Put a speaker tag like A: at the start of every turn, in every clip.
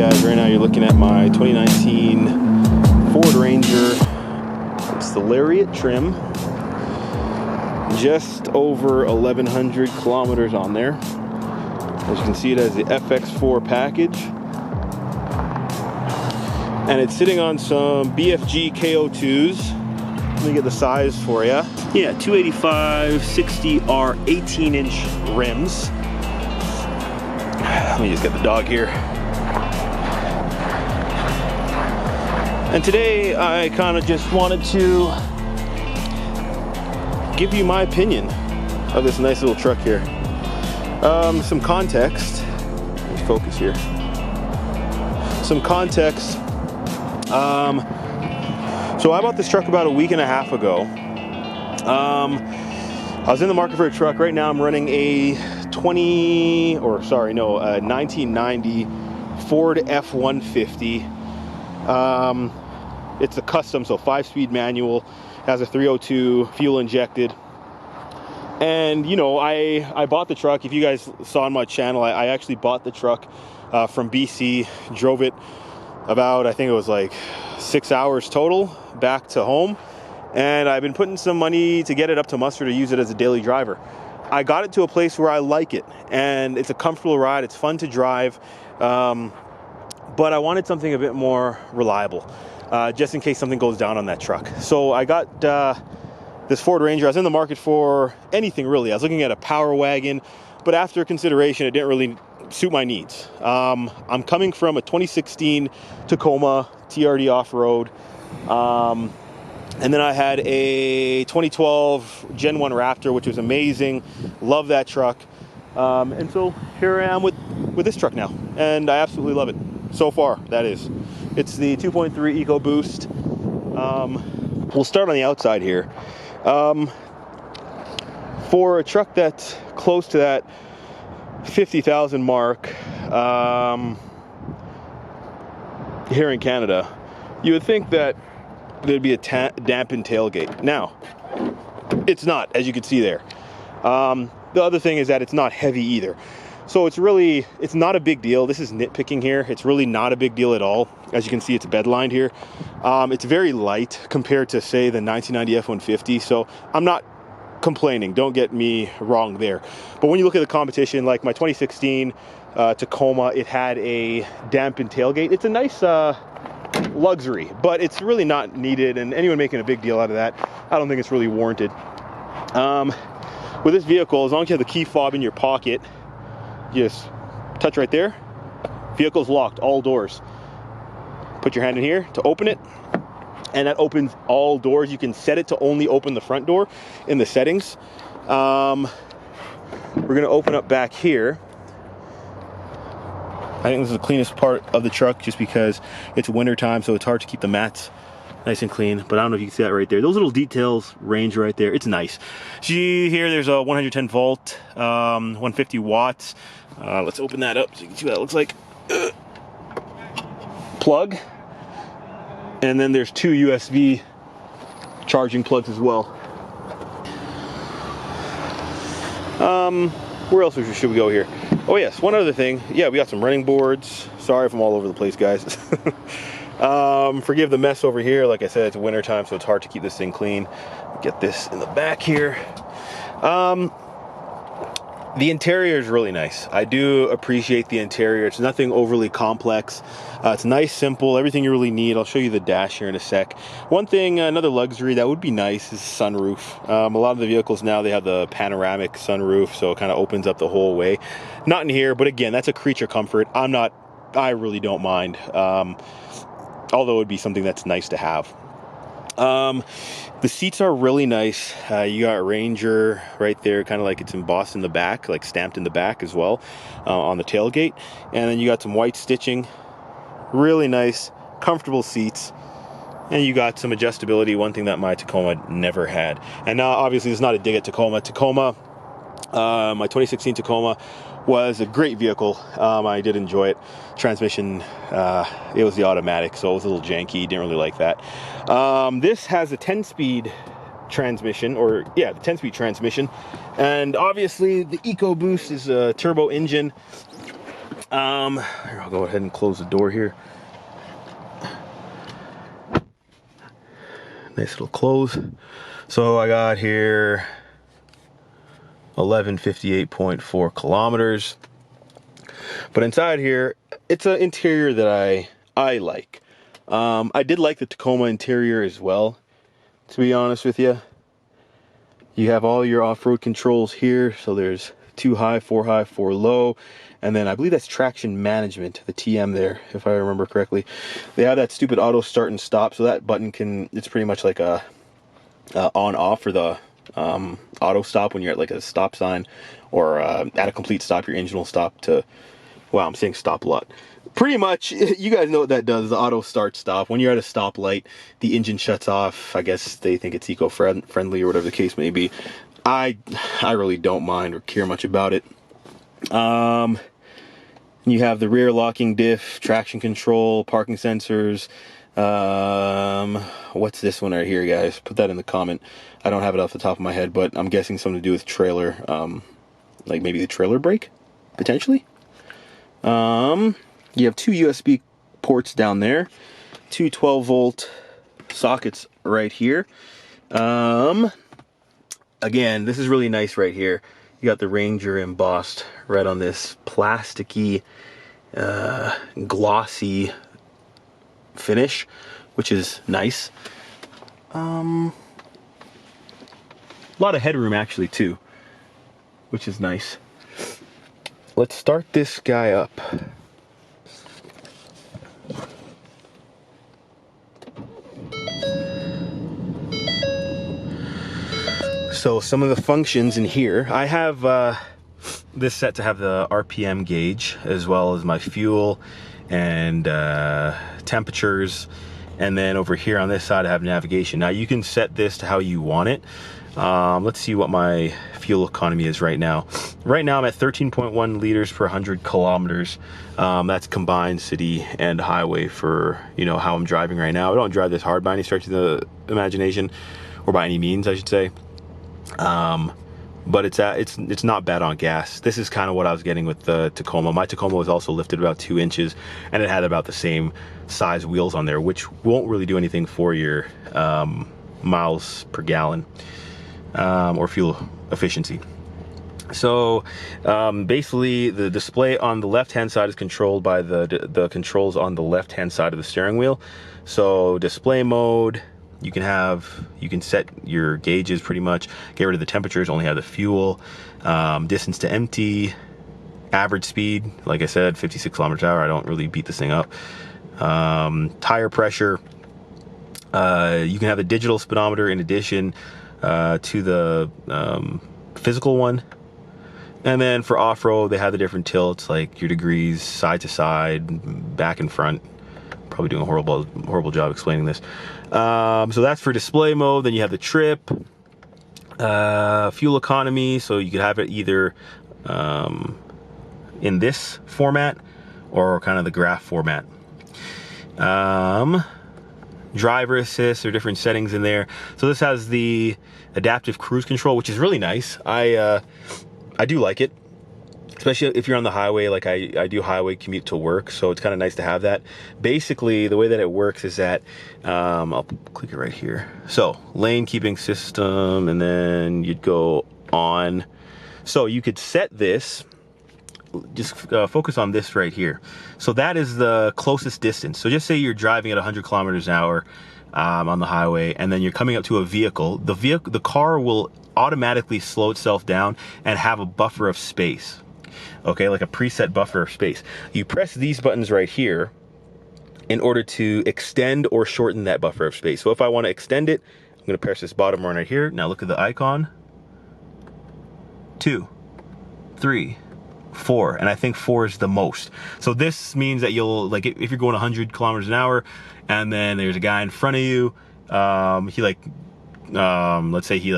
A: guys, right now you're looking at my 2019 Ford Ranger. It's the Lariat trim. Just over 1,100 kilometers on there. As you can see, it has the FX4 package. And it's sitting on some BFG KO2s. Let me get the size for you. Yeah, 285/60R 18-inch rims. Let me just get the dog here. And today I kind of just wanted to give you my opinion of this nice little truck here. Some context. Let me focus here. Some context. So I bought this truck about a week and a half ago. I was in the market for a truck. Right now I'm running a 1990 Ford F-150. It's a custom, so 5-speed manual, has a 302 fuel injected. And you know, I bought the truck. If you guys saw on my channel, I actually bought the truck from BC, drove it about, I think it was like 6 hours total back to home. And I've been putting some money to get it up to muster to use it as a daily driver. I got it to a place where I like it, and it's a comfortable ride. It's fun to drive, but I wanted something a bit more reliable, just in case something goes down on that truck. So I got this Ford Ranger. I was in the market for anything really. I was looking at a power wagon, but after consideration, it didn't really suit my needs. I'm coming from a 2016 Tacoma TRD off-road. And then I had a 2012 Gen 1 Raptor, which was amazing. Love that truck. And so here I am with this truck now. And I absolutely love it. So far, that is. It's the 2.3 EcoBoost. We'll start on the outside here. For a truck that's close to that 50,000 mark here in Canada, you would think that there'd be a dampened tailgate. Now, it's not, as you can see there. The other thing is that it's not heavy either. So it's not a big deal. This is nitpicking here. It's really not a big deal at all. As you can see, it's bedlined here. It's very light compared to, say, the 1990 F-150. So I'm not complaining. Don't get me wrong there. But when you look at the competition, like my 2016 Tacoma, it had a dampened tailgate. It's a nice luxury, but it's really not needed, and anyone making a big deal out of that, I don't think it's really warranted. With this vehicle, as long as you have the key fob in your pocket, you just touch right there. Vehicle's locked, all doors. Put your hand in here to open it, and that opens all doors. You can set it to only open the front door in the settings. We're gonna open up back here. I think this is the cleanest part of the truck just because it's winter time, so it's hard to keep the mats nice and clean. But I don't know if you can see that right there. Those little details range right there. It's nice. See here, there's a 110 volt, 150 watts. Let's open that up so you can see what that looks like. Plug. And then there's 2 USB charging plugs as well. Where else should we go here? Oh yes, one other thing. Yeah, we got some running boards. Sorry if I'm all over the place, guys. Forgive the mess over here. Like I said, it's winter time, so it's hard to keep this thing clean. Get this in the back here. The interior is really nice. I do appreciate the interior. It's nothing overly complex. It's nice, simple, everything you really need. I'll show you the dash here in a sec. One thing, another luxury that would be nice is sunroof. A lot of the vehicles now, they have the panoramic sunroof, so it kind of opens up the whole way. Not in here, but again, that's a creature comfort. I really don't mind. Although it would be something that's nice to have. The seats are really nice. You got Ranger right there, kind of like it's embossed in the back, like stamped in the back as well, on the tailgate. And then you got some white stitching. Really nice, comfortable seats. And you got some adjustability, one thing that my Tacoma never had. And now, obviously, it's not a dig at Tacoma. My 2016 Tacoma was a great vehicle. I did enjoy it. Transmission, it was the automatic, so it was a little janky. Didn't really like that. This has a 10-speed transmission, or yeah, the 10-speed transmission. And obviously, the EcoBoost is a turbo engine. Here, I'll go ahead and close the door here. Nice little close. So I got here 1158.4 kilometers. But inside here, it's an interior that I like. I did like the Tacoma interior as well, to be honest with you. You have all your off-road controls here. So there's 2 high, 4 low. And then I believe that's traction management, the TM there, if I remember correctly. They have that stupid auto start and stop. So that button it's pretty much like a on off for the auto stop when you're at like a stop sign, or at a complete stop, your engine will stop to, wow, I'm saying stop a lot. Pretty much, you guys know what that does, the auto start stop. When you're at a stoplight, the engine shuts off. I guess they think it's eco-friendly or whatever the case may be. I really don't mind or care much about it. You have the rear locking diff, traction control, parking sensors. What's this one right here, guys? Put that in the comment. I don't have it off the top of my head, but I'm guessing something to do with trailer. Like maybe the trailer brake, potentially. You have 2 USB ports down there, 2 12-volt sockets right here. Again, this is really nice right here. You got the Ranger embossed right on this plasticky, glossy finish, which is nice. A lot of headroom actually too, which is nice. Let's start this guy up. So some of the functions in here, I have this set to have the RPM gauge, as well as my fuel and temperatures. And then over here on this side I have navigation. Now you can set this to how you want it. Let's see what my fuel economy is right now. Right now I'm at 13.1 liters per 100 kilometers. That's combined city and highway for, you know, how I'm driving right now. I don't drive this hard by any stretch of the imagination, or by any means I should say. But it's not bad on gas. This is kind of what I was getting with the Tacoma. My Tacoma was also lifted about 2 inches, and it had about the same size wheels on there, which won't really do anything for your miles per gallon or fuel efficiency. So basically the display on the left hand side is controlled by the controls on the left hand side of the steering wheel. So display mode, you can set your gauges pretty much, get rid of the temperatures, only have the fuel, distance to empty, average speed, like I said, 56 kilometers per hour. I don't really beat this thing up. Tire pressure, you can have a digital speedometer in addition to the physical one. And then for off-road, they have the different tilts, like your degrees, side to side, back and front. Probably doing a horrible job explaining this. So that's for display mode. Then you have the trip, fuel economy. So you could have it either in this format or kind of the graph format. Driver assist, there are different settings in there. So this has the adaptive cruise control, which is really nice. I do like it, especially if you're on the highway. Like I do highway commute to work, so it's kind of nice to have that. Basically, the way that it works is that, I'll click it right here. So lane keeping system, and then you'd go on. So you could set this, just focus on this right here. So that is the closest distance. So just say you're driving at 100 kilometers an hour on the highway, and then you're coming up to a vehicle. The car will automatically slow itself down and have a buffer of space. Okay, like a preset buffer of space. You press these buttons right here in order to extend or shorten that buffer of space. So if I want to extend it, I'm going to press this bottom one right here. Now look at the icon. 2, 3, 4, and I think 4 is the most. So this means that you'll, like, if you're going 100 kilometers an hour and then there's a guy in front of you, let's say he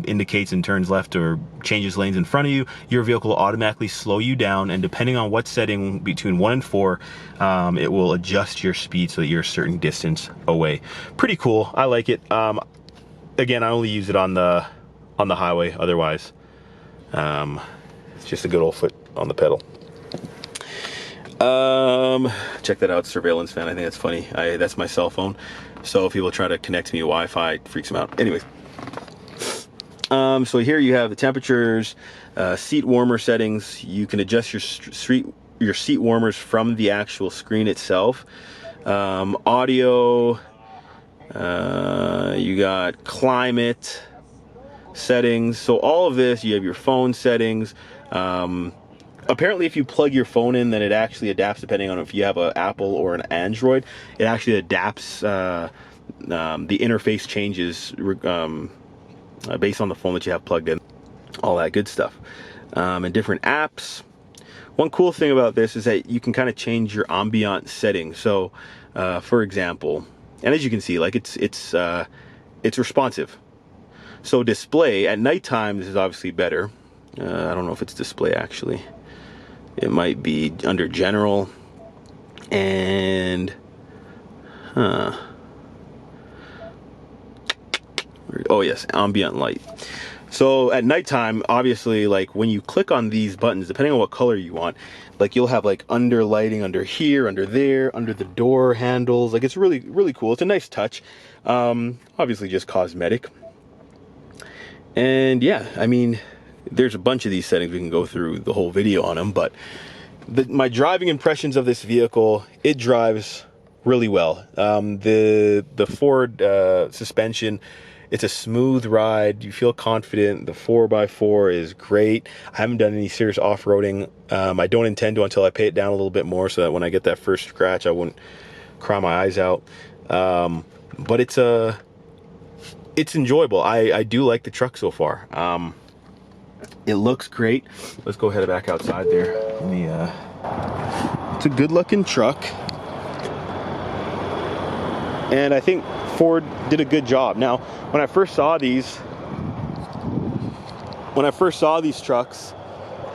A: indicates and turns left or changes lanes in front of you, your vehicle will automatically slow you down, and depending on what setting between 1 and 4, it will adjust your speed so that you're a certain distance away. Pretty cool. I like it. Again, I only use it on the highway. Otherwise, it's just a good old foot on the pedal. Check that out, surveillance fan. I think that's funny. That's my cell phone. So if people try to connect to me Wi-Fi, it freaks them out. Anyways. So here you have the temperatures, seat warmer settings. You can adjust your seat warmers from the actual screen itself. Audio, you got climate settings. So all of this, you have your phone settings. Apparently if you plug your phone in, then it actually adapts depending on if you have an Apple or an Android. It actually adapts, the interface changes based on the phone that you have plugged in, all that good stuff. And different apps. One cool thing about this is that you can kind of change your ambient settings. So for example, and as you can see, like it's responsive. So display at nighttime, this is obviously better. I don't know if it's display actually. It might be under general and oh yes, ambient light. So at nighttime, obviously, like when you click on these buttons, depending on what color you want, like you'll have like under lighting under here, under there, under the door handles. Like it's really, really cool. It's a nice touch. Obviously just cosmetic. And yeah, I mean, there's a bunch of these settings. We can go through the whole video on them, but my driving impressions of this vehicle, it drives really well. The Ford suspension, it's a smooth ride. You feel confident. The 4x4 is great. I haven't done any serious off-roading. I don't intend to until I pay it down a little bit more, so that when I get that first scratch, I wouldn't cry my eyes out. But it's enjoyable. I do like the truck so far. It looks great. Let's go ahead and back outside there. Let me, it's a good looking truck. And I think Ford did a good job. Now, when I first saw these trucks,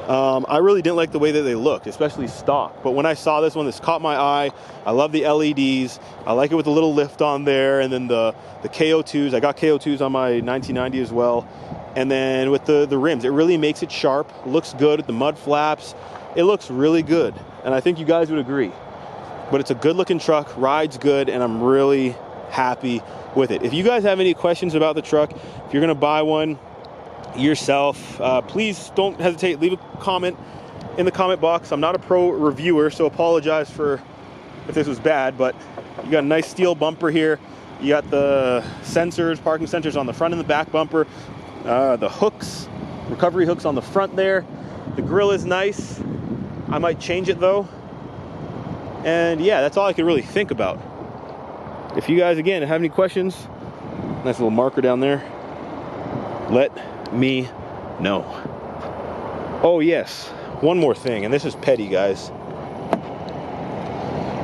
A: I really didn't like the way that they looked, especially stock. But when I saw this one, this caught my eye. I love the LEDs. I like it with the little lift on there, and then the KO2s. I got KO2s on my 1990 as well. And then with the rims, it really makes it sharp. Looks good with the mud flaps. It looks really good, and I think you guys would agree. But it's a good looking truck, rides good, and I'm really happy with it. If you guys have any questions about the truck, if you're gonna buy one yourself, please don't hesitate, leave a comment in the comment box. I'm not a pro reviewer, so apologize for if this was bad, but you got a nice steel bumper here. You got the sensors, parking sensors on the front and the back bumper. The hooks, recovery hooks on the front there. The grille is nice. I might change it though. And yeah, that's all I could really think about. If you guys, again, have any questions, nice little marker down there, let me know. Oh yes, one more thing, and this is petty, guys.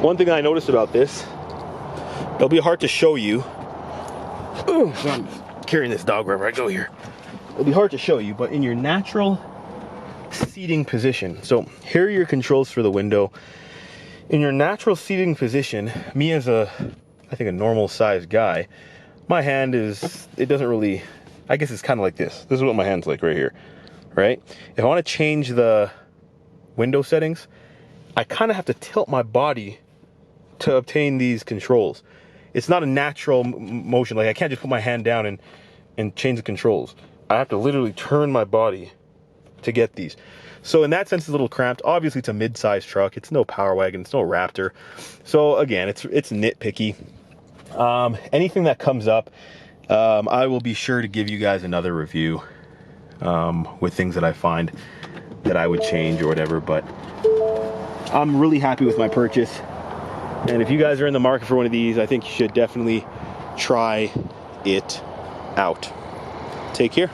A: One thing I noticed about this, it'll be hard to show you. Oh, I'm carrying this dog wherever I go here. It'll be hard to show you, but in your natural seating position, so here are your controls for the window. In your natural seating position, me as I think a normal sized guy, my hand is, it doesn't really, I guess it's kind of like this. This is what my hand's like right here, right? If I want to change the window settings, I kind of have to tilt my body to obtain these controls. It's not a natural motion. Like I can't just put my hand down and change the controls. I have to literally turn my body to get these. So in that sense, it's a little cramped. Obviously, it's a mid-sized truck. It's no Power Wagon. It's no Raptor. So again, it's nitpicky. Anything that comes up, I will be sure to give you guys another review with things that I find that I would change or whatever. But I'm really happy with my purchase. And if you guys are in the market for one of these, I think you should definitely try it out. Take care.